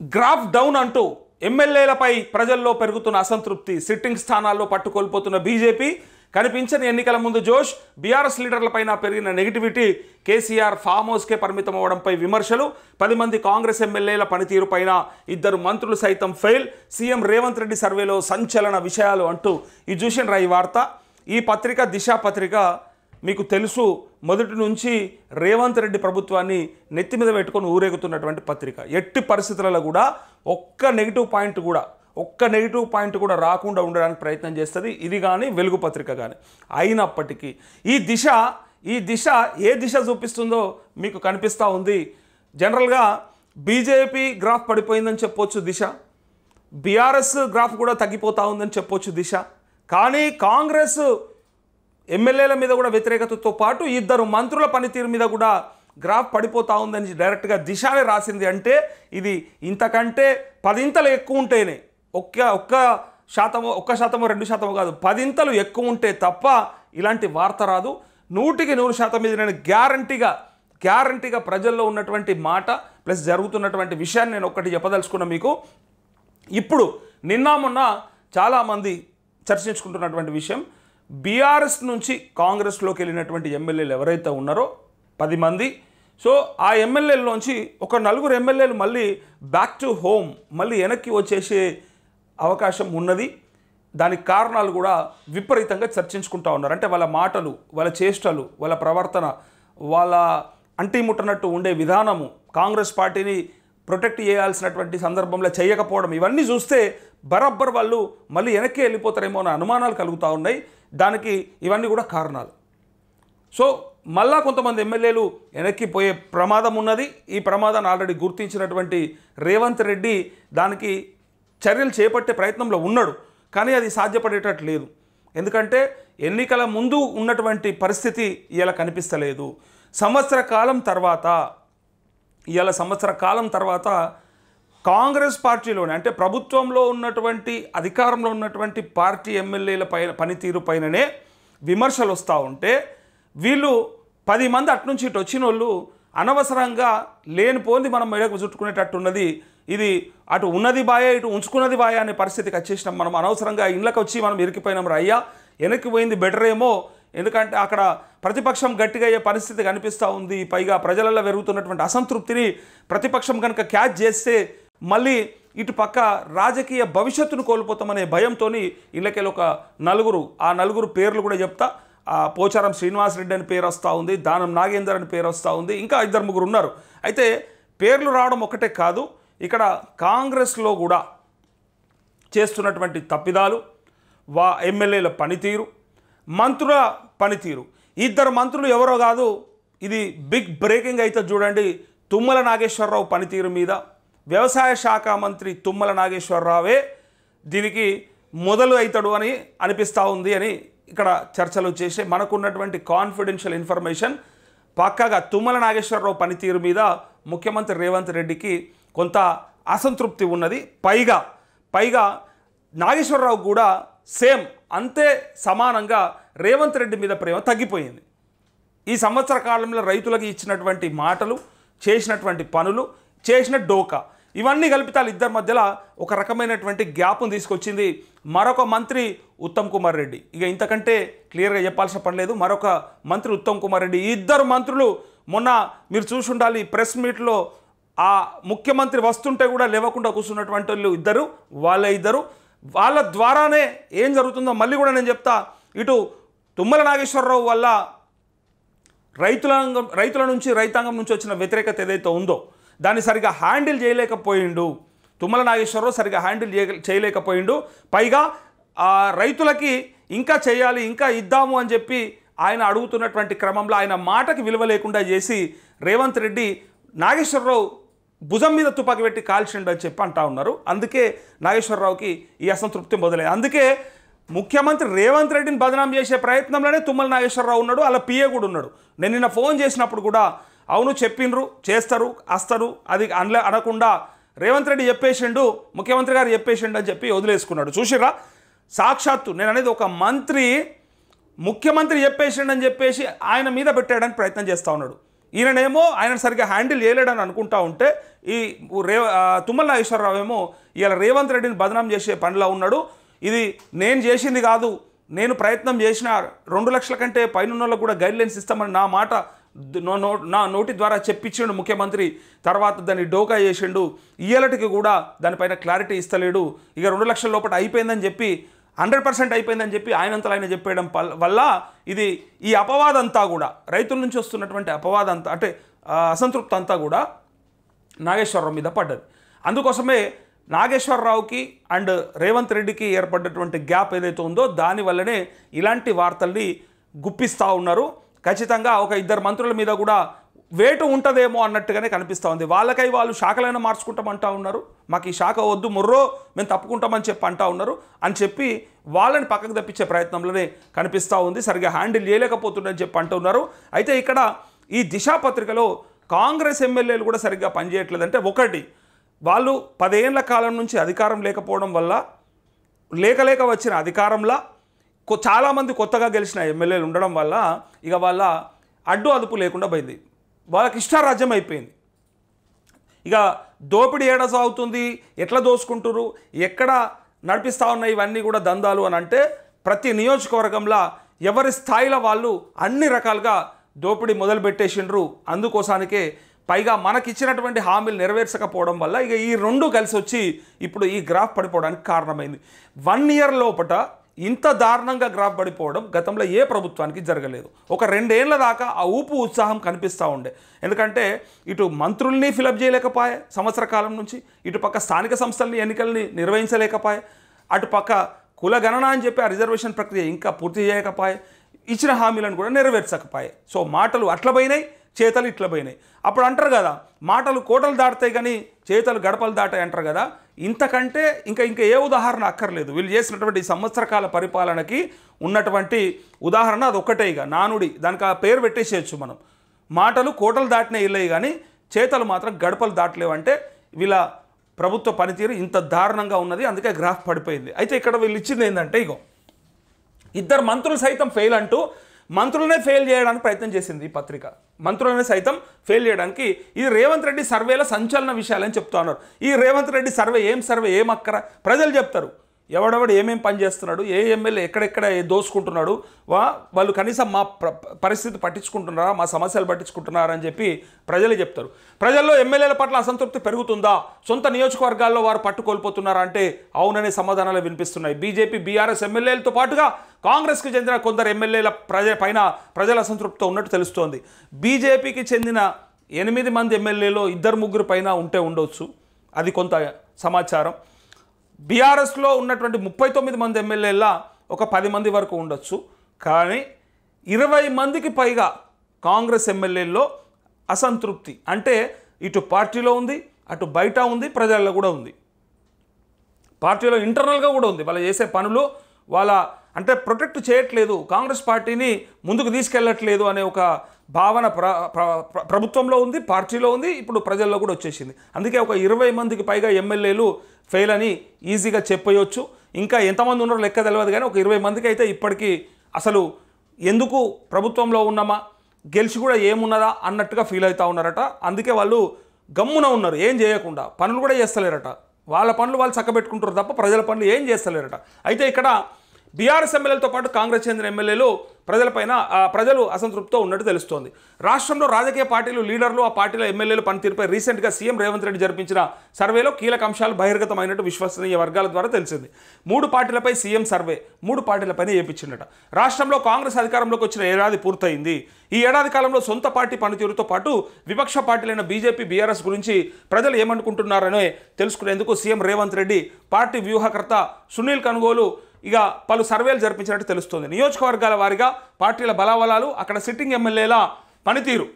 Graph down అంటూ ఎమ్మెల్యేలపై ప్రజల్లో పెరుగుతున్న అసంతృప్తి, సిట్టింగ్ స్థానాల్లో పట్టుకోల్పోతున్న బీజేపీ, కనిపించని ఎన్నికల ముందు జోష్, బీఆర్ఎస్ లీడర్లపైన పెరిగిన నెగిటివిటీ, కేసీఆర్ ఫామ్ హౌస్కే పరిమితం అవ్వడంపై విమర్శలు, 10 మంది కాంగ్రెస్ ఎమ్మెల్యేల పనితీరుపైన 2 మంత్రులు సైతం ఫెయిల్, సీఎం రేవంత్ రెడ్డి సర్వేలో సంచలన విషయాలు అంటూ ఈ చూసిన ఈ వార్త. ఈ పత్రిక దిశ పత్రిక మీకు తెలుసు, మొదటి నుంచి రేవంత్ రెడ్డి ప్రభుత్వాన్ని నెత్తి మీద పెట్టుకొని ఊరేగుతున్నటువంటి పత్రిక. ఎట్టి పరిస్థితులలో కూడా ఒక్క నెగిటివ్ పాయింట్ కూడా రాకుండా ఉండడానికి ప్రయత్నం చేస్తుంది. ఇది కానీ వెలుగు పత్రిక కానీ. అయినప్పటికీ ఈ దిశ ఏ దిశ చూపిస్తుందో మీకు కనిపిస్తూ ఉంది. జనరల్గా బీజేపీ గ్రాఫ్ పడిపోయిందని చెప్పొచ్చు దిశ, బీఆర్ఎస్ గ్రాఫ్ కూడా తగ్గిపోతూ ఉందని చెప్పొచ్చు దిశ. కానీ కాంగ్రెస్ ఎమ్మెల్యేల మీద కూడా వ్యతిరేకతతో పాటు 2 మంత్రుల పనితీరు మీద కూడా గ్రాఫ్ పడిపోతూ ఉందని డైరెక్ట్గా దిశనే రాసింది. అంటే ఇది ఇంతకంటే 10 ఇంతలు ఎక్కువ ఉంటేనే, ఒక్క శాతమో 2% కాదు, 10 ఇంతలు ఎక్కువ ఉంటే తప్ప ఇలాంటి వార్త రాదు. 100% ఇది నేను గ్యారంటీగా ప్రజల్లో ఉన్నటువంటి మాట ప్లస్ జరుగుతున్నటువంటి విషయాన్ని నేను ఒక్కటి చెప్పదలుచుకున్నా మీకు. ఇప్పుడు నిన్న మొన్న చాలామంది చర్చించుకుంటున్నటువంటి విషయం, బీఆర్ఎస్ నుంచి కాంగ్రెస్లోకి వెళ్ళినటువంటి ఎమ్మెల్యేలు ఎవరైతే ఉన్నారో 10 మంది, సో ఆ ఎమ్మెల్యేలోంచి ఒక 4 ఎమ్మెల్యేలు మళ్ళీ బ్యాక్ టు హోమ్, మళ్ళీ వెనక్కి వచ్చేసే అవకాశం ఉన్నది. దానికి కారణాలు కూడా విపరీతంగా చర్చించుకుంటూ ఉన్నారు. అంటే వాళ్ళ మాటలు, వాళ్ళ చేష్టలు, వాళ్ళ ప్రవర్తన, వాళ్ళ అంటిముట్టనట్టు ఉండే విధానము, కాంగ్రెస్ పార్టీని ప్రొటెక్ట్ చేయాల్సినటువంటి సందర్భంలో చేయకపోవడం, ఇవన్నీ చూస్తే బరబ్బర్ వాళ్ళు మళ్ళీ వెనక్కి వెళ్ళిపోతారేమో అనే అనుమానాలు కలుగుతూ ఉన్నాయి. దానికి ఇవన్నీ కూడా కారణాలు. సో మళ్ళా కొంతమంది ఎమ్మెల్యేలు వెనక్కి పోయే ప్రమాదం ఉన్నది. ఈ ప్రమాదాన్ని ఆల్రెడీ గుర్తించినటువంటి రేవంత్ రెడ్డి దానికి చర్యలు చేపట్టే ప్రయత్నంలో ఉన్నాడు. కానీ అది సాధ్యపడేటట్టు లేదు. ఎందుకంటే ఎన్నికల ముందు ఉన్నటువంటి పరిస్థితి ఇలా కనిపిస్తలేదు. సంవత్సర కాలం తర్వాత కాంగ్రెస్ పార్టీలోనే, అంటే ప్రభుత్వంలో ఉన్నటువంటి, అధికారంలో ఉన్నటువంటి పార్టీ ఎమ్మెల్యేల పనితీరు పైననే విమర్శలు వస్తూ ఉంటే, వీళ్ళు 10 మంది అట్నుంచి ఇటు వచ్చిన వాళ్ళు అనవసరంగా లేనిపోంది మనం మెడకు చుట్టుకునేటట్టున్నది. ఇది అటు ఉన్నది బాయే, ఇటు ఉంచుకున్నది బాయే అనే పరిస్థితికి వచ్చేసినాం. మనం అనవసరంగా ఇళ్ళకి వచ్చి మనం ఇరికిపోయినాం అయ్యా, వెనక్కి పోయింది బెటర్ ఏమో, ఎందుకంటే అక్కడ ప్రతిపక్షం గట్టిగా అయ్యే పరిస్థితి కనిపిస్తూ ఉంది. పైగా ప్రజలలో పెరుగుతున్నటువంటి అసంతృప్తిని ప్రతిపక్షం కనుక క్యాచ్ చేస్తే మళ్ళీ ఇటు పక్క రాజకీయ భవిష్యత్తును కోల్పోతామనే భయంతో ఇళ్ళకెళ్ళి ఒక 4, ఆ 4 పేర్లు కూడా చెప్తా. పోచారం శ్రీనివాసరెడ్డి అని పేరు వస్తూ ఉంది, దానం నాగేందర్ అని పేరు వస్తూ ఉంది, ఇంకా 2-3 ఉన్నారు. అయితే పేర్లు రావడం ఒకటే కాదు, ఇక్కడ కాంగ్రెస్లో కూడా చేస్తున్నటువంటి తప్పిదాలు, ఎమ్మెల్యేల పనితీరు, మంత్రుల పనితీరు. 2 మంత్రులు ఎవరో కాదు, ఇది బిగ్ బ్రేకింగ్ అయితే చూడండి. తుమ్మల నాగేశ్వరరావు పనితీరు మీద వ్యవసాయ శాఖ మంత్రి తుమ్మల నాగేశ్వరరావే దీనికి మొదలు అవుతాడు అని అనిపిస్తూ ఉంది అని ఇక్కడ చర్చలు చేసే, మనకున్నటువంటి కాన్ఫిడెన్షియల్ ఇన్ఫర్మేషన్ పక్కాగా తుమ్మల నాగేశ్వరరావు పనితీరు మీద ముఖ్యమంత్రి రేవంత్ రెడ్డికి కొంత అసంతృప్తి ఉన్నది. పైగా నాగేశ్వరరావు కూడా సేమ్ అంతే సమానంగా రేవంత్ రెడ్డి మీద ప్రేమ తగ్గిపోయింది. ఈ సంవత్సర కాలంలో రైతులకు ఇచ్చినటువంటి మాటలు, చేసినటువంటి పనులు, చేసిన డోకా, ఇవన్నీ కలిపితాలు 2 మధ్యలో ఒక రకమైనటువంటి గ్యాప్ను తీసుకొచ్చింది. మరొక మంత్రి ఉత్తమ్ కుమార్ రెడ్డి, ఇక ఇంతకంటే క్లియర్గా చెప్పాల్సిన పని లేదు. మరొక మంత్రి ఉత్తమ్ కుమార్ రెడ్డి, 2 మంత్రులు మొన్న మీరు చూసి ఉండాలి ప్రెస్ మీట్లో, ఆ ముఖ్యమంత్రి వస్తుంటే కూడా లేవకుండా కూర్చున్నటువంటి వాళ్ళు వాళ్ళ ద్వారానే ఏం జరుగుతుందో మళ్ళీ కూడా నేను చెప్తా. ఇటు తుమ్మల నాగేశ్వరరావు వల్ల రైతుల నుంచి, రైతాంగం నుంచి వచ్చిన వ్యతిరేకత ఏదైతే ఉందో దాన్ని సరిగా హ్యాండిల్ చేయలేకపోయిండు. తుమ్మల నాగేశ్వరరావు సరిగా హ్యాండిల్ చేయలేకపోయిండు. పైగా రైతులకి ఇంకా చేయాలి, ఇంకా ఇద్దాము అని చెప్పి ఆయన అడుగుతున్నటువంటి క్రమంలో ఆయన మాటకి విలువ లేకుండా చేసి రేవంత్ రెడ్డి నాగేశ్వరరావు భుజం మీద తుపాకి పెట్టి కాల్చిండు అని చెప్పి అంటా ఉన్నారు. అందుకే నాగేశ్వరరావుకి ఈ అసంతృప్తి మొదలైంది. అందుకే ముఖ్యమంత్రి రేవంత్ రెడ్డిని బదనాం చేసే ప్రయత్నంలోనే తుమ్మల నాగేశ్వరరావు ఉన్నాడు, అలా పిఏ కూడా ఉన్నాడు. నేను నిన్న ఫోన్ చేసినప్పుడు కూడా అవును చెప్పిండ్రు, చేస్తారు, వస్తారు, అది అనకుండా రేవంత్ రెడ్డి చెప్పేసిండు, ముఖ్యమంత్రి గారు చెప్పేసిండు అని చెప్పి వదిలేసుకున్నాడు. చూసిరా, సాక్షాత్తు నేను అనేది ఒక మంత్రి ముఖ్యమంత్రి చెప్పేసిండు అని చెప్పేసి ఆయన మీద పెట్టాడని ప్రయత్నం చేస్తూ ఉన్నాడు. ఈయననేమో ఆయన సరిగ్గా హ్యాండిల్ చేయలేడని అనుకుంటా ఉంటే ఈ తుమ్మల నాగేశ్వరరావు ఏమో ఇలా రేవంత్ రెడ్డిని బదనాం చేసే పనిలో ఉన్నాడు. ఇది నేను చేసింది కాదు, నేను ప్రయత్నం చేసిన 2 లక్షల కంటే పైన కూడా గైడ్లైన్స్ ఇస్తామని నా మాట నా నోటి ద్వారా చెప్పించిండు ముఖ్యమంత్రి. తర్వాత దాన్ని డోకా చేసిండు. ఇయ్యలటికి కూడా దానిపైన క్లారిటీ ఇస్తలేడు. ఇక 2 లక్షల లోపల అయిపోయిందని చెప్పి 100% అయిపోయిందని చెప్పి ఆయనంతలో ఆయన చెప్పేయడం వల్ల ఇది ఈ అపవాదంతా కూడా రైతుల నుంచి వస్తున్నటువంటి అపవాదంతా అంటే అసంతృప్తి అంతా కూడా నాగేశ్వరరావు మీద పడ్డది. అందుకోసమే నాగేశ్వరరావుకి అండ్ రేవంత్ రెడ్డికి ఏర్పడ్డటువంటి గ్యాప్ ఏదైతే ఉందో దానివల్లనే ఇలాంటి వార్తల్ని గుప్పిస్తూ ఉన్నారు. ఖచ్చితంగా ఒక 2 మంత్రుల మీద కూడా వేటు ఉంటుందేమో అన్నట్టుగానే కనిపిస్తూ ఉంది. వాళ్ళకై వాళ్ళు శాఖలైనా మార్చుకుంటామంటా ఉన్నారు. మాకు ఈ శాఖ వద్దు ముర్రో మేము తప్పుకుంటామని చెప్పి అంటా ఉన్నారు అని చెప్పి వాళ్ళని పక్కకు తప్పించే ప్రయత్నంలోనే కనిపిస్తూ ఉంది. సరిగ్గా హ్యాండిల్ చేయలేకపోతుందని చెప్పి అంటున్నారు. అయితే ఇక్కడ ఈ దిశ పత్రికలో కాంగ్రెస్ ఎమ్మెల్యేలు కూడా సరిగ్గా పనిచేయట్లేదంటే ఒకటి వాళ్ళు 10 ఏళ్ల కాలం నుంచి అధికారం లేకపోవడం వల్ల లేక వచ్చిన అధికారంలో చాలామంది కొత్తగా గెలిచిన ఎమ్మెల్యేలు ఉండడం వల్ల ఇక వాళ్ళ అడ్డు అదుపు లేకుండా పోయింది. వాళ్ళకి ఇష్టారాజ్యం అయిపోయింది. ఇక దోపిడీ ఏడ సాగుతుంది, ఎట్లా దోసుకుంటారు, ఎక్కడ నడిపిస్తూ ఉన్నాయి ఇవన్నీ కూడా దందాలు అని అంటే ప్రతి నియోజకవర్గంలో ఎవరి స్థాయిలో వాళ్ళు అన్ని రకాలుగా దోపిడీ మొదలుపెట్టేసిండ్రు. అందుకోసానికే పైగా మనకిచ్చినటువంటి హామీలు నెరవేర్చకపోవడం వల్ల ఇక ఈ 2 కలిసి వచ్చి ఇప్పుడు ఈ గ్రాఫ్ పడిపోవడానికి కారణమైంది. 1 ఇయర్ లోపల ఇంత దారుణంగా గ్రాఫ్ పడిపోవడం గతంలో ఏ ప్రభుత్వానికి జరగలేదు. ఒక 2 ఏళ్ల దాకా ఆ ఊపు ఉత్సాహం కనిపిస్తూ ఉండే. ఎందుకంటే ఇటు మంత్రుల్ని ఫిలప్ చేయలేకపోయే సంవత్సర కాలం నుంచి, ఇటు పక్క స్థానిక సంస్థలని ఎన్నికల్ని నిర్వహించలేకపోయే, అటు పక్క కుల గణన అని చెప్పి ఆ రిజర్వేషన్ ప్రక్రియ ఇంకా పూర్తి చేయకపోయే, ఇచ్చిన హామీలను కూడా నెరవేర్చకపోయే. సో మాటలు అట్ల పోయినాయి, చేతలు ఇట్లా పోయినాయి. అప్పుడు అంటారు కదా, మాటలు కోటలు దాటుతాయి కానీ చేతలు గడపలు దాటాయి అంటారు కదా. ఇంతకంటే ఇంకా ఏ ఉదాహరణ అక్కర్లేదు. వీళ్ళు చేసినటువంటి సంవత్సర కాల పరిపాలనకి ఉన్నటువంటి ఉదాహరణ అదొక్కటే. ఇక నానుడి దానికి ఆ పేరు పెట్టేసేయచ్చు మనం. మాటలు కోటలు దాటినే ఇల్లయి కానీ చేతలు మాత్రం గడపలు దాటలేవంటే వీళ్ళ ప్రభుత్వ పనితీరు ఇంత దారుణంగా ఉన్నది. అందుకే గ్రాఫ్ పడిపోయింది. అయితే ఇక్కడ వీళ్ళు ఇచ్చింది ఏంటంటే ఇగో 2 మంత్రులు సైతం ఫెయిల్ అంటూ మంత్రులనే ఫెయిల్ చేయడానికి ప్రయత్నం చేసింది ఈ పత్రిక. మంత్రులనే సైతం ఫెయిల్ చేయడానికి ఇది రేవంత్ రెడ్డి సర్వేల సంచలన విషయాలని చెప్తా ఉన్నారు. ఈ రేవంత్ రెడ్డి సర్వే ఏం అక్కర ప్రజలు చెప్తారు. ఎవడెవడు ఏమేం పని చేస్తున్నాడు, ఏ ఎమ్మెల్యే ఎక్కడెక్కడ దోసుకుంటున్నాడు, వాళ్ళు కనీసం మా పరిస్థితి పట్టించుకుంటున్నారా, మా సమస్యలు పట్టించుకుంటున్నారా అని చెప్పి ప్రజలు చెప్తారు. ప్రజల్లో ఎమ్మెల్యేల పట్ల అసంతృప్తి పెరుగుతుందా, సొంత నియోజకవర్గాల్లో వారు పట్టుకోల్పోతున్నారా అంటే అవుననే సమాధానాలు వినిపిస్తున్నాయి. బీజేపీ బీఆర్ఎస్ ఎమ్మెల్యేలతో పాటుగా కాంగ్రెస్కి చెందిన కొందరు ఎమ్మెల్యేల ప్రజల అసంతృప్తితో ఉన్నట్టు తెలుస్తోంది. బీజేపీకి చెందిన 8 మంది ఎమ్మెల్యేలో 2-3 పైన ఉంటే ఉండొచ్చు, అది కొంత సమాచారం. బీఆర్ఎస్లో ఉన్నటువంటి 39 మంది ఎమ్మెల్యేల ఒక 10 మంది వరకు ఉండొచ్చు. కానీ 20 మందికి పైగా కాంగ్రెస్ ఎమ్మెల్యేల్లో అసంతృప్తి అంటే ఇటు పార్టీలో ఉంది, అటు బయట ఉంది, ప్రజల్లో కూడా ఉంది. పార్టీలో ఇంటర్నల్గా కూడా ఉంది. వాళ్ళు చేసే పనులు వాళ్ళ అంటే ప్రొటెక్ట్ చేయట్లేదు, కాంగ్రెస్ పార్టీని ముందుకు తీసుకెళ్ళట్లేదు అనే ఒక భావన ప్రభుత్వంలో ఉంది, పార్టీలో ఉంది, ఇప్పుడు ప్రజల్లో కూడా వచ్చేసింది. అందుకే ఒక 20 మందికి పైగా ఎమ్మెల్యేలు ఫెయిల్ అని ఈజీగా చెప్పవచ్చు. ఇంకా ఎంతమంది ఉన్నారో లెక్క తెలియదు కానీ ఒక 20 మందికి అయితే ఇప్పటికీ అసలు ఎందుకు ప్రభుత్వంలో ఉన్నామా, గెలిచి కూడా ఏమున్నదా అన్నట్టుగా ఫీల్ అవుతూ ఉన్నారట. అందుకే వాళ్ళు గమ్మున ఉన్నారు, ఏం చేయకుండా పనులు కూడా చేస్తలేరట. వాళ్ళ పనులు వాళ్ళు చక్కబెట్టుకుంటారు తప్ప ప్రజల పనులు ఏం చేస్తలేరట. అయితే ఇక్కడ బీఆర్ఎస్ ఎమ్మెల్యేలతో పాటు కాంగ్రెస్ చెందిన ఎమ్మెల్యేలు ప్రజలు అసంతృప్తితో ఉన్నట్టు తెలుస్తోంది. రాష్ట్రంలో రాజకీయ పార్టీలు, లీడర్లు, ఆ పార్టీల ఎమ్మెల్యేలు పనితీరుపై రీసెంట్గా సీఎం రేవంత్ రెడ్డి జరిపించిన సర్వేలో కీలక అంశాలు బహిర్గతమైనట్టు విశ్వసనీయ వర్గాల ద్వారా తెలిసింది. 3 పార్టీలపై సీఎం సర్వే 3 పార్టీలపైన చేపించిందట. రాష్ట్రంలో కాంగ్రెస్ అధికారంలోకి వచ్చిన ఏడాది పూర్తయింది. ఈ ఏడాది కాలంలో సొంత పార్టీ పనితీరుతో పాటు విపక్ష పార్టీలైన బీజేపీ, బీఆర్ఎస్ గురించి ప్రజలు ఏమనుకుంటున్నారనే తెలుసుకునేందుకు సీఎం రేవంత్ రెడ్డి పార్టీ వ్యూహకర్త సునీల్ కనుగోలు ఇక పలు సర్వేలు జరిపించినట్టు తెలుస్తోంది. నియోజకవర్గాల వారీగా పార్టీల బలాబలాలు, అక్కడ సిట్టింగ్ ఎమ్మెల్యేల పనితీరు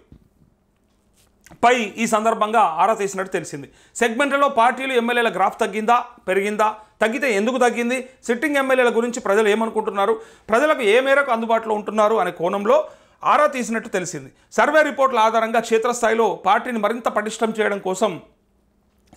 పై ఈ సందర్భంగా ఆరా తీసినట్టు తెలిసింది. సెగ్మెంట్లలో పార్టీలు, ఎమ్మెల్యేల గ్రాఫ్ తగ్గిందా, పెరిగిందా, తగ్గితే ఎందుకు తగ్గింది, సిట్టింగ్ ఎమ్మెల్యేల గురించి ప్రజలు ఏమనుకుంటున్నారు, ప్రజలకు ఏ మేరకు అందుబాటులో ఉంటున్నారు అనే కోణంలో ఆరా తీసినట్టు తెలిసింది. సర్వే రిపోర్టుల ఆధారంగా క్షేత్రస్థాయిలో పార్టీని మరింత పటిష్టం చేయడం కోసం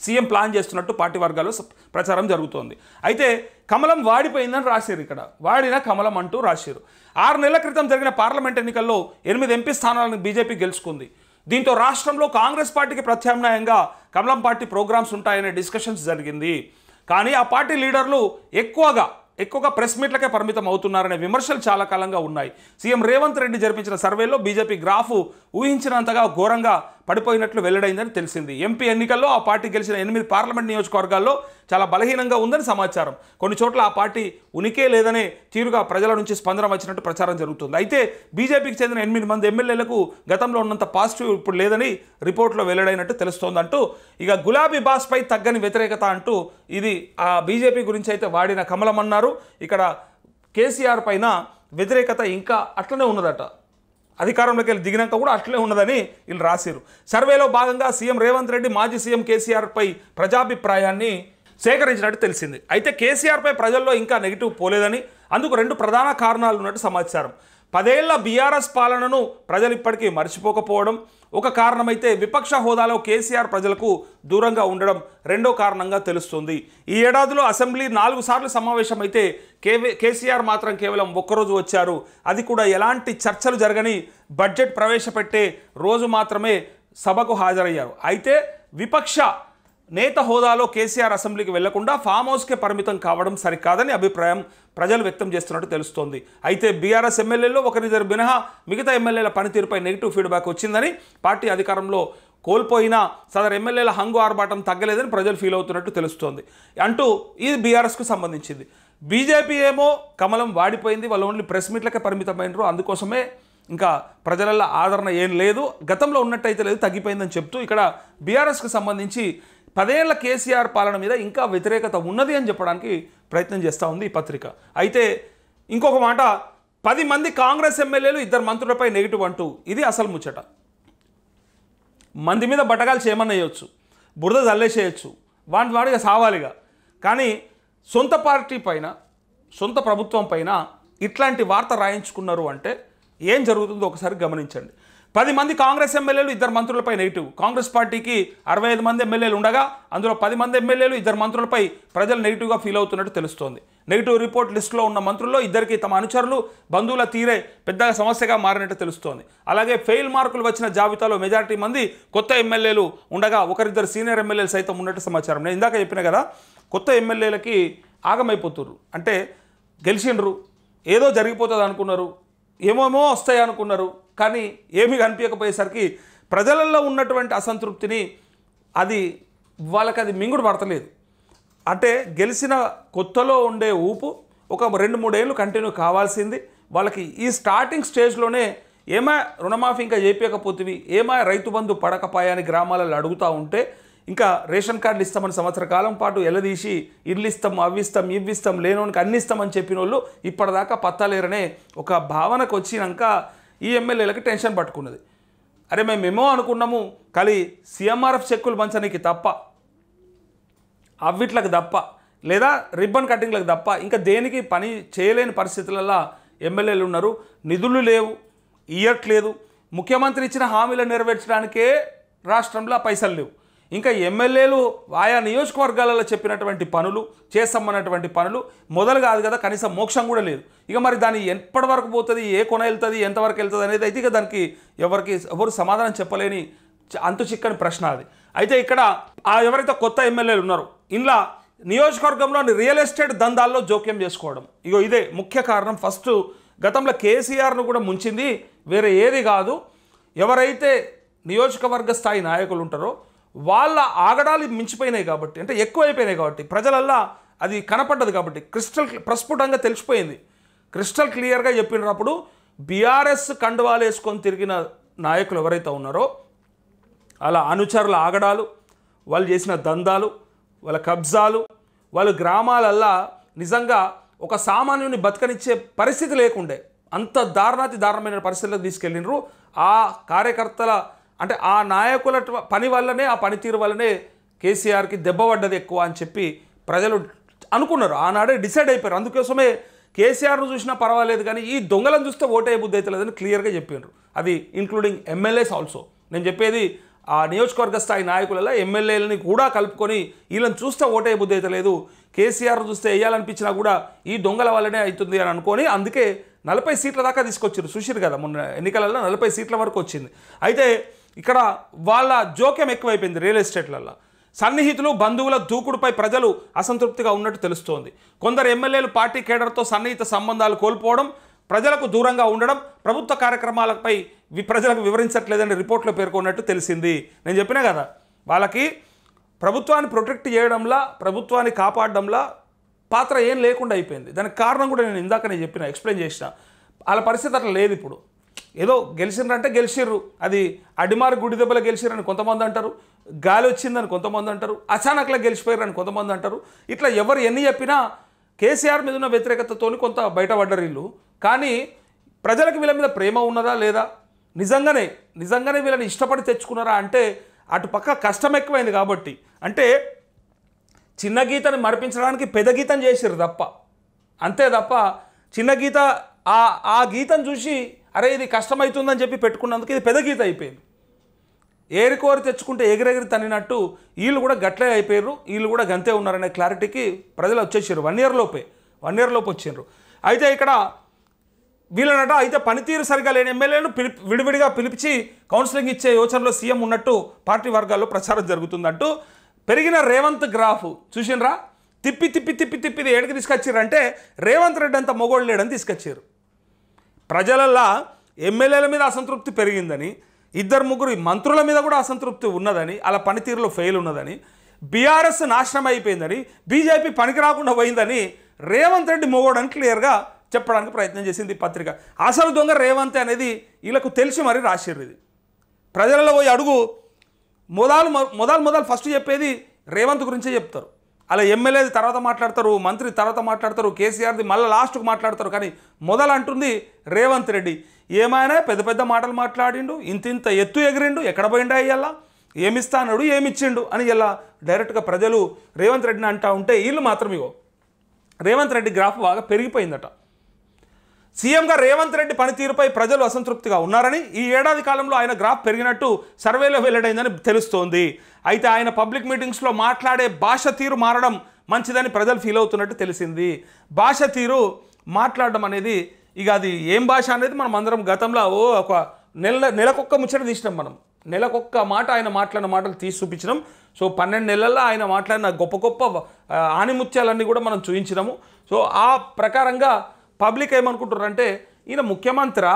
సీఎం ప్లాన్ చేస్తున్నట్టు పార్టీ వర్గాల్లో ప్రచారం జరుగుతోంది. అయితే కమలం వాడిపోయిందని రాశారు. ఇక్కడ వాడిన కమలం అంటూ రాశారు. 6 నెలల క్రితం జరిగిన పార్లమెంట్ ఎన్నికల్లో 8 ఎంపీ స్థానాలను బీజేపీ గెలుచుకుంది. దీంతో రాష్ట్రంలో కాంగ్రెస్ పార్టీకి ప్రత్యామ్నాయంగా కమలం పార్టీ ప్రోగ్రామ్స్ ఉంటాయనే డిస్కషన్స్ జరిగింది. కానీ ఆ పార్టీ లీడర్లు ఎక్కువగా ప్రెస్ మీట్లకే పరిమితం అవుతున్నారనే విమర్శలు చాలా కాలంగా ఉన్నాయి. సీఎం రేవంత్ రెడ్డి జరిపించిన సర్వేలో బీజేపీ గ్రాఫ్ ఊహించినంతగా ఘోరంగా పడిపోయినట్లు వెల్లడైందని తెలిసింది. ఎంపీ ఎన్నికల్లో ఆ పార్టీ గెలిచిన 8 పార్లమెంట్ నియోజకవర్గాల్లో చాలా బలహీనంగా ఉందని సమాచారం. కొన్ని చోట్ల ఆ పార్టీ ఉనికే లేదనే తీరుగా ప్రజల నుంచి స్పందన వచ్చినట్టు ప్రచారం జరుగుతుంది. అయితే బీజేపీకి చెందిన 8 మంది ఎమ్మెల్యేలకు గతంలో ఉన్నంత పాజిటివ్ ఇప్పుడు లేదని రిపోర్ట్లో వెల్లడైనట్టు తెలుస్తోందంటూ ఇక గులాబీ బాస్పై తగ్గని వ్యతిరేకత అంటూ ఇది ఆ బీజేపీ గురించి అయితే వాడిన కమలం అన్నారు. ఇక్కడ కేసీఆర్ పైన వ్యతిరేకత ఇంకా అట్లనే ఉన్నదట. అధికారంలోకి వెళ్ళి దిగినాక కూడా అట్లే ఉన్నదని వీళ్ళు రాశారు. సర్వేలో భాగంగా సీఎం రేవంత్ రెడ్డి మాజీ సీఎం కేసీఆర్పై ప్రజాభిప్రాయాన్ని సేకరించినట్టు తెలిసింది. అయితే కేసీఆర్పై ప్రజల్లో ఇంకా నెగిటివ్ పోలేదని, అందుకు 2 ప్రధాన కారణాలు ఉన్నట్టు సమాచారం. 10 ఏళ్ల బీఆర్ఎస్ పాలనను ప్రజలు ఇప్పటికీ మర్చిపోకపోవడం ఒక కారణమైతే, విపక్ష హోదాలో కేసీఆర్ ప్రజలకు దూరంగా ఉండడం రెండో కారణంగా తెలుస్తుంది. ఈ ఏడాదిలో అసెంబ్లీ 4 సార్లు సమావేశమైతే కేసీఆర్ మాత్రం కేవలం ఒక్కరోజు వచ్చారు. అది కూడా ఎలాంటి చర్చలు జరగని బడ్జెట్ ప్రవేశపెట్టే రోజు మాత్రమే సభకు హాజరయ్యారు. అయితే విపక్ష నేత హోదాలో కేసీఆర్ అసెంబ్లీకి వెళ్లకుండా ఫామ్ హౌస్కే పరిమితం కావడం సరికాదని అభిప్రాయం ప్రజలు వ్యక్తం చేస్తున్నట్టు తెలుస్తోంది. అయితే బీఆర్ఎస్ ఎమ్మెల్యేల్లో ఒకరిద్దరు మినహా మిగతా ఎమ్మెల్యేల పనితీరుపై నెగిటివ్ ఫీడ్బ్యాక్ వచ్చిందని, పార్టీ అధికారంలో కోల్పోయినా సదరు ఎమ్మెల్యేల హంగు ఆర్భాటం తగ్గలేదని ప్రజలు ఫీల్ అవుతున్నట్టు తెలుస్తోంది అంటూ ఇది బీఆర్ఎస్కు సంబంధించింది. బీజేపీ ఏమో కమలం వాడిపోయింది, వాళ్ళు ఓన్లీ ప్రెస్ మీట్లకే పరిమితమైనరు, అందుకోసమే ఇంకా ప్రజలలో ఆదరణ ఏం లేదు, గతంలో ఉన్నట్టయితే లేదు, తగ్గిపోయిందని చెప్తూ ఇక్కడ బీఆర్ఎస్కి సంబంధించి 10 ఏళ్ల కేసీఆర్ పాలన మీద ఇంకా వ్యతిరేకత ఉన్నది అని చెప్పడానికి ప్రయత్నం చేస్తూ ఉంది ఈ పత్రిక. అయితే ఇంకొక మాట, 10 మంది కాంగ్రెస్ ఎమ్మెల్యేలు 2 మంత్రులపై నెగిటివ్ అంటూ ఇది అసలు ముచ్చట. మంది మీద బట్టగాలు చేయమని వేయచ్చు, బురద జల్లేసేయచ్చు, వాడిగా సావాలిగా. కానీ సొంత పార్టీ పైన, సొంత ప్రభుత్వం పైన ఇట్లాంటి వార్త రాయించుకున్నారు అంటే ఏం జరుగుతుందో ఒకసారి గమనించండి. 10 మంది కాంగ్రెస్ ఎమ్మెల్యేలు 2 మంత్రులపై నెగిటివ్. కాంగ్రెస్ పార్టీకి 65 మంది ఎమ్మెల్యేలు ఉండగా అందులో 10 మంది ఎమ్మెల్యేలు 2 మంత్రులపై ప్రజలు నెగిటివ్గా ఫీల్ అవుతున్నట్టు తెలుస్తోంది. నెగిటివ్ రిపోర్ట్ లిస్టులో ఉన్న మంత్రుల్లో 2కి తమ అనుచరులు, బంధువుల తీరే పెద్ద సమస్యగా మారినట్టు తెలుస్తోంది. అలాగే ఫెయిల్ మార్కులు వచ్చిన జాబితాలో మెజారిటీ మంది కొత్త ఎమ్మెల్యేలు ఉండగా ఒకరిద్దరు సీనియర్ ఎమ్మెల్యేలు సైతం ఉన్నట్టు సమాచారం. నేను ఇందాక చెప్పిన కదా, కొత్త ఎమ్మెల్యేలకి ఆగమైపోతున్నారు. అంటే గెలిచిండ్రు, ఏదో జరిగిపోతుంది అనుకున్నారు, ఏమేమో వస్తాయి అనుకున్నారు, కానీ ఏమీ కనిపించకపోయేసరికి ప్రజలలో ఉన్నటువంటి అసంతృప్తిని వాళ్ళకి మింగుడు పడతలేదు. అంటే గెలిచిన కొత్తలో ఉండే ఊపు ఒక 2-3 ఏళ్ళు కంటిన్యూ కావాల్సింది. వాళ్ళకి ఈ స్టార్టింగ్ స్టేజ్లోనే ఏమా రుణమాఫీ ఇంకా చేపించకపోతేవి, ఏమా రైతు బంధు పడకపాయని గ్రామాలలో అడుగుతూ ఉంటే, ఇంకా రేషన్ కార్డులు ఇస్తామని సంవత్సర కాలం పాటు ఎలదీసి ఇల్లు ఇస్తాం, అవి ఇస్తాం, ఇవి ఇస్తాం, లేనోనికి అన్ని ఇస్తామని చెప్పిన వాళ్ళు ఇప్పటిదాకా పత్తాలేరనే ఒక భావనకు వచ్చినాక ఈ ఎమ్మెల్యేలకి టెన్షన్ పట్టుకున్నది. అరే మేమేమో అనుకున్నాము, కానీ సీఎంఆర్ఎఫ్ చెక్కులు పంచడానికి తప్ప, అవిట్లకు తప్ప, లేదా రిబ్బన్ కటింగ్లకు తప్ప ఇంకా దేనికి పని చేయలేని పరిస్థితులలో ఎమ్మెల్యేలు ఉన్నారు. నిధులు లేవు, ఇయ్యట్లేదు, ముఖ్యమంత్రి ఇచ్చిన హామీలను నెరవేర్చడానికే రాష్ట్రంలో పైసలు లేవు. ఇంకా ఎమ్మెల్యేలు ఆయా నియోజకవర్గాలలో చెప్పినటువంటి పనులు, చేస్తామన్నటువంటి పనులు మొదలు కాదు కదా, కనీసం మోక్షం కూడా లేదు. ఇక మరి దాన్ని ఎప్పటి వరకు పోతుంది, ఏ కొన వెళ్తుంది, ఎంతవరకు వెళ్తుంది అనేది అయితే ఇక దానికి ఎవరు సమాధానం చెప్పలేని అంతు చిక్కని ప్రశ్న అది. అయితే ఇక్కడ ఎవరైతే కొత్త ఎమ్మెల్యేలు ఉన్నారో ఇంట్లో నియోజకవర్గంలోని రియల్ ఎస్టేట్ దందాల్లో జోక్యం చేసుకోవడం, ఇదే ముఖ్య కారణం. ఫస్ట్ గతంలో కేసీఆర్ను కూడా ముంచింది వేరే ఏది కాదు, ఎవరైతే నియోజకవర్గ స్థాయి నాయకులు ఉంటారో వాళ్ళ ఆగడాలు మించిపోయినాయి కాబట్టి, అంటే ఎక్కువైపోయినాయి కాబట్టి, ప్రజలల్లా అది కనపడ్డది కాబట్టి, ప్రస్ఫుటంగా తెలిసిపోయింది, క్రిస్టల్ క్లియర్గా చెప్పినప్పుడు బీఆర్ఎస్ కండువాలు వేసుకొని తిరిగిన నాయకులు ఎవరైతే ఉన్నారో అలా అనుచరుల ఆగడాలు, వాళ్ళు చేసిన దందాలు, వాళ్ళ కబ్జాలు, వాళ్ళు గ్రామాలల్లా నిజంగా ఒక సామాన్యుని బతకనిచ్చే పరిస్థితి లేకుండే అంత దారుణమైన పరిస్థితులకు తీసుకెళ్ళినరు. ఆ కార్యకర్తల అంటే ఆ నాయకుల పని వల్లనే, ఆ పనితీరు వల్లనే కేసీఆర్కి దెబ్బ పడ్డది ఎక్కువ అని చెప్పి ప్రజలు అనుకున్నారు. ఆనాడే డిసైడ్ అయిపోయారు. అందుకోసమే కేసీఆర్ను చూసినా పర్వాలేదు కానీ ఈ దొంగలను చూస్తే ఓటే బుద్ధి అయితే లేదని క్లియర్గా చెప్పారు. అది ఇంక్లూడింగ్ ఎమ్మెల్యేస్ ఆల్సో. నేను చెప్పేది ఆ నియోజకవర్గ స్థాయి నాయకులలో ఎమ్మెల్యేలని కూడా కలుపుకొని వీళ్ళని చూస్తే ఓటే బుద్ధి అయితే లేదు, కేసీఆర్ను చూస్తే వేయాలనిపించినా కూడా ఈ దొంగల వల్లనే అవుతుంది అని అనుకొని అందుకే 40 సీట్ల దాకా తీసుకొచ్చారు. చూసిరు కదా మొన్న ఎన్నికలలో 40 సీట్ల వరకు వచ్చింది. అయితే ఇక్కడ వాళ్ళ జోక్యం ఎక్కువైపోయింది రియల్ ఎస్టేట్లలో. సన్నిహితులు బంధువుల దూకుడుపై ప్రజలు అసంతృప్తిగా ఉన్నట్టు తెలుస్తోంది. కొందరు ఎమ్మెల్యేలు పార్టీ కేడర్తో సన్నిహిత సంబంధాలు కోల్పోవడం, ప్రజలకు దూరంగా ఉండడం, ప్రభుత్వ కార్యక్రమాలపై ప్రజలకు వివరించట్లేదని రిపోర్ట్లో పేర్కొన్నట్టు తెలిసింది. నేను చెప్పినా కదా, వాళ్ళకి ప్రభుత్వాన్ని ప్రొటెక్ట్ చేయడంలా, ప్రభుత్వాన్ని కాపాడడంలా పాత్ర ఏం లేకుండా అయిపోయింది. దానికి కారణం కూడా నేను ఇందాక చెప్పిన, ఎక్స్ప్లెయిన్ చేసిన. వాళ్ళ పరిస్థితి అట్లా లేదు. ఇప్పుడు ఏదో గెలిచిండ్రంటే గెలిచిర్రు, అది అడిమారు గుడి దెబ్బలు గెలిచిర్రని కొంతమంది అంటారు, గాలి వచ్చిందని కొంతమంది అంటారు, అచానక్లా గెలిచిపోయారని కొంతమంది అంటారు. ఇట్లా ఎవరు ఎన్ని చెప్పినా కేసీఆర్ మీద ఉన్న వ్యతిరేకతతో కొంత బయటపడ్డరు వీళ్ళు. కానీ ప్రజలకు వీళ్ళ మీద ప్రేమ ఉన్నదా లేదా, నిజంగానే వీళ్ళని ఇష్టపడి తెచ్చుకున్నారా అంటే అటు పక్క కష్టం ఎక్కువైంది. కాబట్టి అంటే చిన్న గీతని మరిపించడానికి పెద్ద గీతం చేసిర్రు తప్ప, అంతే తప్ప చిన్న గీత ఆ గీతం చూసి అరే ఇది కష్టమవుతుందని చెప్పి పెట్టుకున్నందుకు ఇది పెద్ద గీత అయిపోయింది. ఏరికోరి తెచ్చుకుంటే ఎగిరెగిరి తన్నినట్టు వీళ్ళు కూడా గట్లే అయిపోయారు, వీళ్ళు కూడా గంతే ఉన్నారనే క్లారిటీకి ప్రజలు వచ్చేసారు. 1 year లోపు వచ్చిండ్రు. అయితే ఇక్కడ వీళ్ళనట అయితే పనితీరు సరిగా లేని ఎమ్మెల్యేలను విడివిడిగా పిలిపించి కౌన్సిలింగ్ ఇచ్చే యోచనలో సీఎం ఉన్నట్టు పార్టీ వర్గాల్లో ప్రచారం జరుగుతుందంటూ పెరిగిన రేవంత్ గ్రాఫ్ చూసిండ్రా, తిప్పి ఏడికి తీసుకొచ్చారంటే రేవంత్ రెడ్డి అంత మొగోళ్ళు లేడని తీసుకొచ్చారు. ప్రజలల్లా ఎమ్మెల్యేల మీద అసంతృప్తి పెరిగిందని, 2-3 మంత్రుల మీద కూడా అసంతృప్తి ఉన్నదని, అలా పనితీరులో ఫెయిల్ ఉన్నదని, బీఆర్ఎస్ నాశనం అయిపోయిందని, బీజేపీ పనికి రాకుండా పోయిందని రేవంత్ రెడ్డి మొగోడని క్లియర్గా చెప్పడానికి ప్రయత్నం చేసింది పత్రిక. అసలు దొంగ రేవంత్ అనేది వీళ్ళకు తెలిసి మరి రాసిర్రు. ఇది ప్రజలలో పోయి అడుగు, మొదలు ఫస్ట్ చెప్పేది రేవంత్ గురించే చెప్తారు. అలా ఎమ్మెల్యేది తర్వాత మాట్లాడతారు, మంత్రి తర్వాత మాట్లాడతారు, కేసీఆర్ది మళ్ళీ లాస్ట్కు మాట్లాడతారు. కానీ మొదలు అంటుంది రేవంత్ రెడ్డి. ఏమైనా పెద్ద మాటలు మాట్లాడిండు, ఇంత ఎత్తు ఎగిరిండు, ఎక్కడ పోయిండా ఇయ్యాల, ఏమిస్తాడు ఏమిచ్చిండు అని ఇలా డైరెక్ట్గా ప్రజలు రేవంత్ రెడ్డిని అంటూ ఉంటే వీళ్ళు మాత్రం ఇగో రేవంత్ రెడ్డి గ్రాఫ్ బాగా పెరిగిపోయిందట. సీఎంగా రేవంత్ రెడ్డి పనితీరుపై ప్రజలు అసంతృప్తిగా ఉన్నారని, ఈ ఏడాది కాలంలో ఆయన గ్రాఫ్ పెరిగినట్టు సర్వేలో వెల్లడైందని తెలుస్తోంది. అయితే ఆయన పబ్లిక్ మీటింగ్స్లో మాట్లాడే భాష తీరు మారడం మంచిదని ప్రజలు ఫీల్ అవుతున్నట్టు తెలిసింది. భాష తీరు మాట్లాడడం అనేది ఇక అది ఏం భాష అనేది మనం అందరం గతంలో ఒక నెలకొక్క ముచ్చట తీసినాం. మనం నెలకొక్క మాట ఆయన మాట్లాడిన మాటలు తీసి చూపించినాం. సో 12 నెలల్లో ఆయన మాట్లాడిన గొప్ప ఆణిముత్యాలన్నీ కూడా మనం చూపించినాము. సో ఆ ప్రకారంగా పబ్లిక్ ఏమనుకుంటారంటే ఈయన ముఖ్యమంత్రి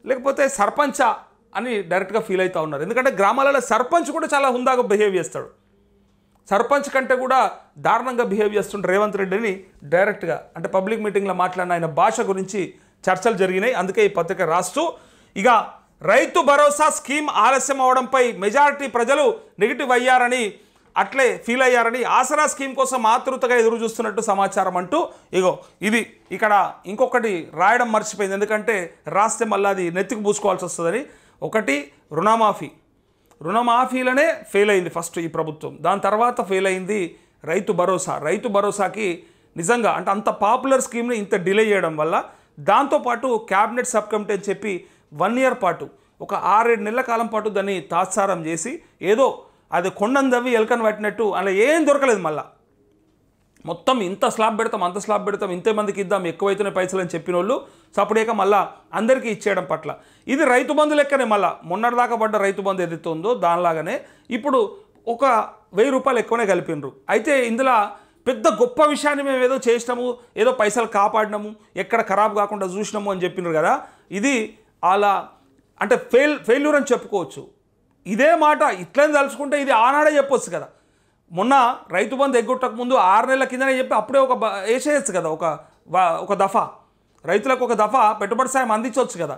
లేకపోతే సర్పంచా అని డైరెక్ట్గా ఫీల్ అవుతూ ఉన్నారు. ఎందుకంటే గ్రామాలలో సర్పంచ్ కూడా చాలా హుందాగా బిహేవ్ చేస్తాడు. సర్పంచ్ కంటే కూడా దారుణంగా బిహేవ్ చేస్తుంటే రేవంత్ రెడ్డిని డైరెక్ట్గా అంటే పబ్లిక్ మీటింగ్లో మాట్లాడిన ఆయన భాష గురించి చర్చలు జరిగినాయి. అందుకే ఈ పత్రిక రాస్తూ ఇక రైతు భరోసా స్కీమ్ ఆలస్యం అవడంపై మెజారిటీ ప్రజలు నెగిటివ్ అయ్యారని, అట్లే ఫీల్ అయ్యారని, ఆసరా స్కీమ్ కోసం ఆతృతగా ఎదురు చూస్తున్నట్టు సమాచారం అంటూ ఇగో ఇది ఇక్కడ ఇంకొకటి రాయడం మర్చిపోయింది. ఎందుకంటే రాస్తే మళ్ళీ అది నెత్తికి పూసుకోవాల్సి వస్తుందని. ఒకటి రుణమాఫీలనే ఫెయిల్ అయింది ఫస్ట్ ఈ ప్రభుత్వం, దాని తర్వాత ఫెయిల్ అయింది రైతు భరోసాకి నిజంగా అంటే అంత పాపులర్ స్కీమ్ని ఇంత డిలే చేయడం వల్ల, దాంతోపాటు క్యాబినెట్ సబ్ కమిటీ అని చెప్పి 1 year పాటు ఒక 6-7 నెలల కాలం పాటు దాన్ని తాత్సారం చేసి ఏదో అది కొండందవి ఎలకను పట్టినట్టు అలా ఏం దొరకలేదు. మళ్ళీ మొత్తం ఇంత స్లాబ్ పెడతాం, అంత స్లాబ్ పెడతాం, ఇంతమందికి ఇద్దాం, ఎక్కువైతేనే పైసలు అని చెప్పిన వాళ్ళు సపరేక మళ్ళీ అందరికీ ఇచ్చేయడం పట్ల ఇది రైతు బంధు లెక్కనే. మళ్ళీ మొన్నటిదాకా పడ్డ రైతు బంధు ఏదైతే ఉందో దానిలాగానే ఇప్పుడు ఒక 1000 రూపాయలు ఎక్కువనే కలిపినరు. అయితే ఇందులో పెద్ద గొప్ప విషయాన్ని మేము ఏదో చేసినాము, ఏదో పైసలు కాపాడినాము, ఎక్కడ ఖరాబ్ కాకుండా చూసినాము అని చెప్పినారు కదా. ఇది అలా అంటే ఫెయిల్యూర్ అని చెప్పుకోవచ్చు. ఇదే మాట ఇట్లని తలుచుకుంటే ఇది ఆనాడే చెప్పొచ్చు కదా. మొన్న రైతు బంధు ఎగ్గొట్టక ముందు 6 నెలల కిందనే చెప్పి అప్పుడే ఒక వేసేయచ్చు కదా, ఒక దఫా రైతులకు ఒక దఫా పెట్టుబడి సాయం అందించవచ్చు కదా.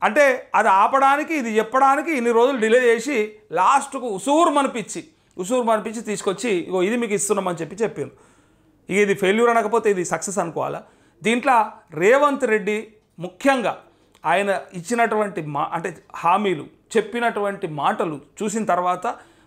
అంటే అది ఆపడానికి ఇది చెప్పడానికి ఇన్ని రోజులు డిలే చేసి లాస్ట్కు ఉసూరు మనిపించి తీసుకొచ్చి ఇగో ఇది మీకు ఇస్తున్నామని చెప్పారు. ఇక ఇది ఫెయిల్యూర్ అనకపోతే ఇది సక్సెస్ అనుకోవాలా. దీంట్లో రేవంత్ రెడ్డి ముఖ్యంగా ఆయన ఇచ్చినటువంటి అంటే హామీలు, చెప్పినటువంటి మాటలు చూసిన తర్వాత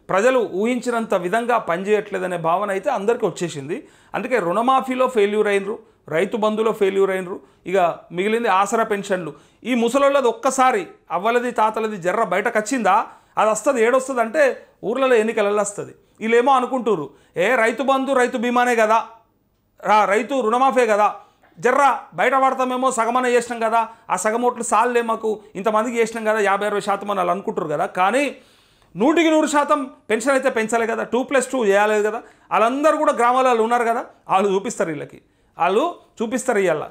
ప్రజలు ఊహించినంత విధంగా పనిచేయట్లేదనే భావన అయితే అందరికీ వచ్చేసింది. అందుకే రుణమాఫీలో ఫెయిల్యూర్ అయినరు, రైతు బంధులో ఫెయిల్యూర్ అయినరు, ఇక మిగిలింది ఆసరా పెన్షన్లు. ఈ ముసలోళ్ళది ఒక్కసారి అవ్వలది తాతలది జర్ర బయటకు వచ్చిందా అది వస్తుంది. ఏడొస్తుంది అంటే ఊర్లలో ఎన్నికలలో వస్తుంది. వీళ్ళేమో అనుకుంటారు రైతు బంధు రైతు బీమానే కదా, రైతు రుణమాఫే కదా, జర్ర బయట పడతామేమో సగమనే చేసినాం కదా, ఆ సగం ఓట్లు సాల్లే మాకు ఇంతమందికి చేసినాం కదా 50-60% అని వాళ్ళు అనుకుంటారు కదా. కానీ 100% పెన్షన్ అయితే పెంచాలి కదా, 2+2 చేయాలి కదా. వాళ్ళందరూ కూడా గ్రామాలలో ఉన్నారు కదా, వాళ్ళు చూపిస్తారు వీళ్ళకి, వాళ్ళు చూపిస్తారు ఇవాళ.